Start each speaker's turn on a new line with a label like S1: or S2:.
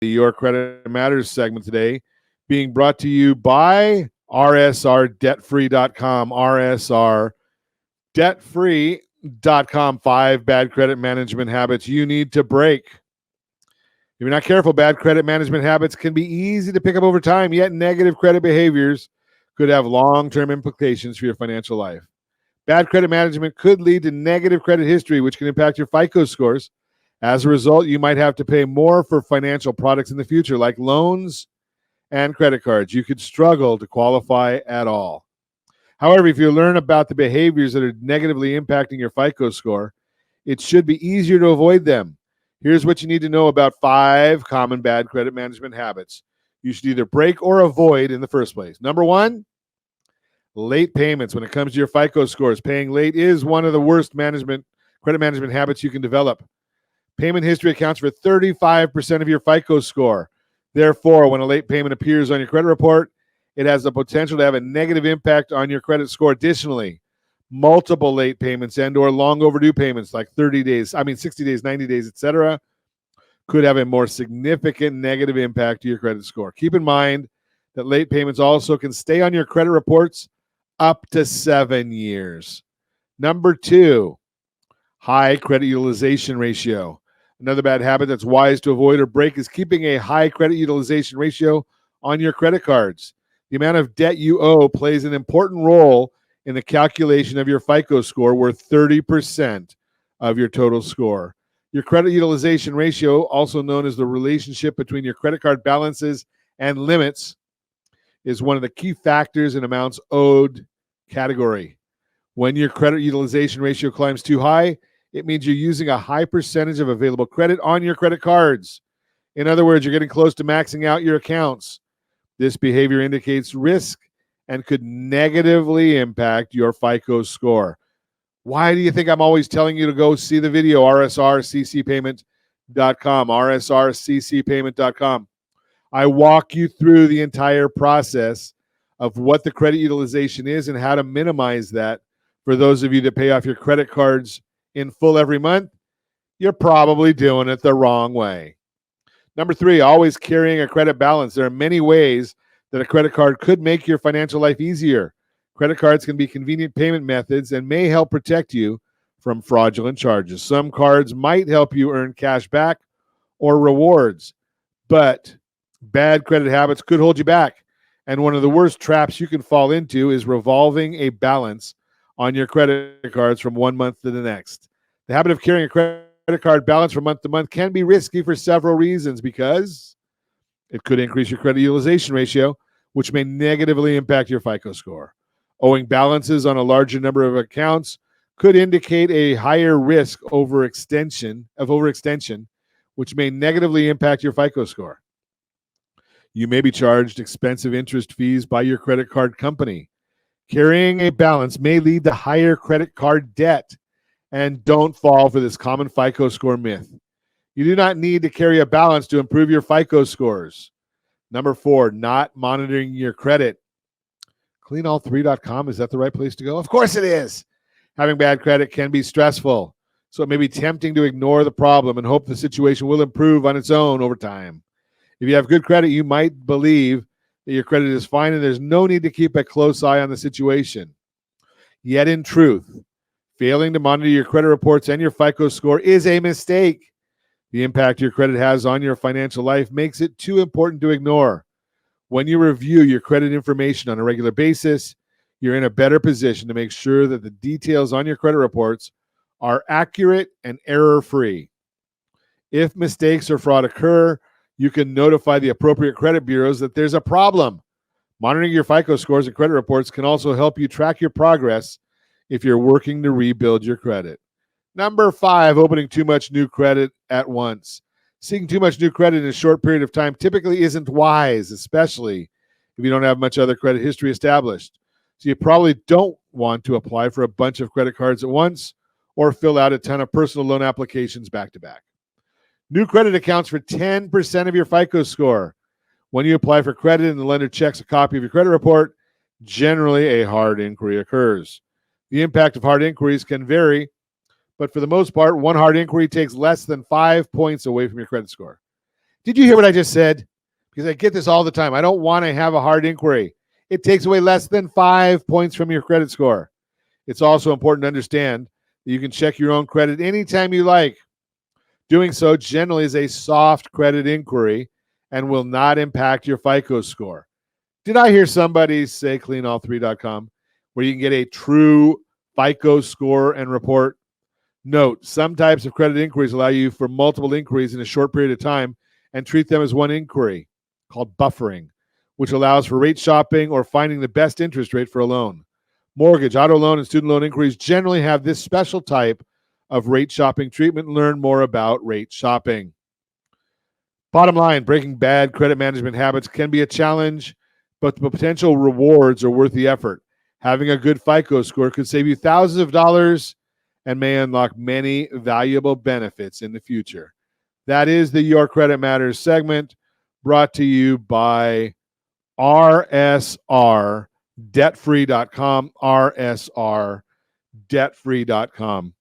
S1: your Credit Matters segment today, being brought to you by rsrdebtfree.com. rsrdebtfree.com. 5 bad credit management habits you need to break. If you're not careful, bad credit management habits can be easy to pick up over time, yet negative credit behaviors could have long-term implications for your financial life. Bad credit management could lead to negative credit history, which can impact your FICO scores. As a result, you might have to pay more for financial products in the future, like loans and credit cards. You could struggle to qualify at all. However, if you learn about the behaviors that are negatively impacting your FICO score, it should be easier to avoid them. Here's what you need to know about 5 common bad credit management habits you should either break or avoid in the first place. Number 1, late payments. When it comes to your FICO scores, paying late is one of the worst credit management habits you can develop. Payment history accounts for 35% of your FICO score. Therefore, when a late payment appears on your credit report, it has the potential to have a negative impact on your credit score. Additionally, multiple late payments and or long overdue payments like 60 days, 90 days, etc., could have a more significant negative impact to your credit score. Keep in mind that late payments also can stay on your credit reports up to 7 years. Number 2, high credit utilization ratio. Another bad habit that's wise to avoid or break is keeping a high credit utilization ratio on your credit cards. The amount of debt you owe plays an important role in the calculation of your FICO score, worth 30% of your total score. Your credit utilization ratio, also known as the relationship between your credit card balances and limits, is one of the key factors in amounts owed category. When your credit utilization ratio climbs too high, it means you're using a high percentage of available credit on your credit cards. In other words, you're getting close to maxing out your accounts. This behavior indicates risk and could negatively impact your FICO score. Why do you think I'm always telling you to go see the video? rsrccpayment.com, rsrccpayment.com. I walk you through the entire process of what the credit utilization is and how to minimize that. For those of you that pay off your credit cards in full every month, you're probably doing it the wrong way. Number 3, always carrying a credit balance. There are many ways that a credit card could make your financial life easier. Credit cards can be convenient payment methods and may help protect you from fraudulent charges. Some cards might help you earn cash back or rewards, but bad credit habits could hold you back. And one of the worst traps you can fall into is revolving a balance on your credit cards from one month to the next. The habit of carrying a credit card balance from month to month can be risky for several reasons, because it could increase your credit utilization ratio, which may negatively impact your FICO score. Owing balances on a larger number of accounts could indicate a higher risk of overextension, which may negatively impact your FICO score. You may be charged expensive interest fees by your credit card company. Carrying a balance may lead to higher credit card debt. And don't fall for this common FICO score myth. You do not need to carry a balance to improve your FICO scores. Number 4, not monitoring your credit. Cleanall3.com, is that the right place to go? Of course it is. Having bad credit can be stressful, so it may be tempting to ignore the problem and hope the situation will improve on its own over time. If you have good credit, you might believe that your credit is fine and there's no need to keep a close eye on the situation. Yet in truth, failing to monitor your credit reports and your FICO score is a mistake. The impact your credit has on your financial life makes it too important to ignore. When you review your credit information on a regular basis, you're in a better position to make sure that the details on your credit reports are accurate and error-free. If mistakes or fraud occur, you can notify the appropriate credit bureaus that there's a problem. Monitoring your FICO scores and credit reports can also help you track your progress if you're working to rebuild your credit. Number 5, opening too much new credit at once. Seeking too much new credit in a short period of time typically isn't wise, especially if you don't have much other credit history established. So you probably don't want to apply for a bunch of credit cards at once or fill out a ton of personal loan applications back to back. New credit accounts for 10% of your FICO score. When you apply for credit and the lender checks a copy of your credit report, generally a hard inquiry occurs. The impact of hard inquiries can vary, but for the most part, one hard inquiry takes less than 5 points away from your credit score. Did you hear what I just said? Because I get this all the time. I don't want to have a hard inquiry. It takes away less than 5 points from your credit score. It's also important to understand that you can check your own credit anytime you like. Doing so generally is a soft credit inquiry and will not impact your FICO score. Did I hear somebody say cleanall3.com where you can get a true FICO score and report? Note, some types of credit inquiries allow you for multiple inquiries in a short period of time and treat them as one inquiry, called buffering, which allows for rate shopping or finding the best interest rate for a loan. Mortgage, auto loan, and student loan inquiries generally have this special type of rate shopping treatment. Learn more about rate shopping. Bottom line, breaking bad credit management habits can be a challenge, but the potential rewards are worth the effort. Having a good FICO score could save you thousands of dollars and may unlock many valuable benefits in the future. That is the Your Credit Matters segment, brought to you by RSRDebtFree.com, RSRDebtFree.com.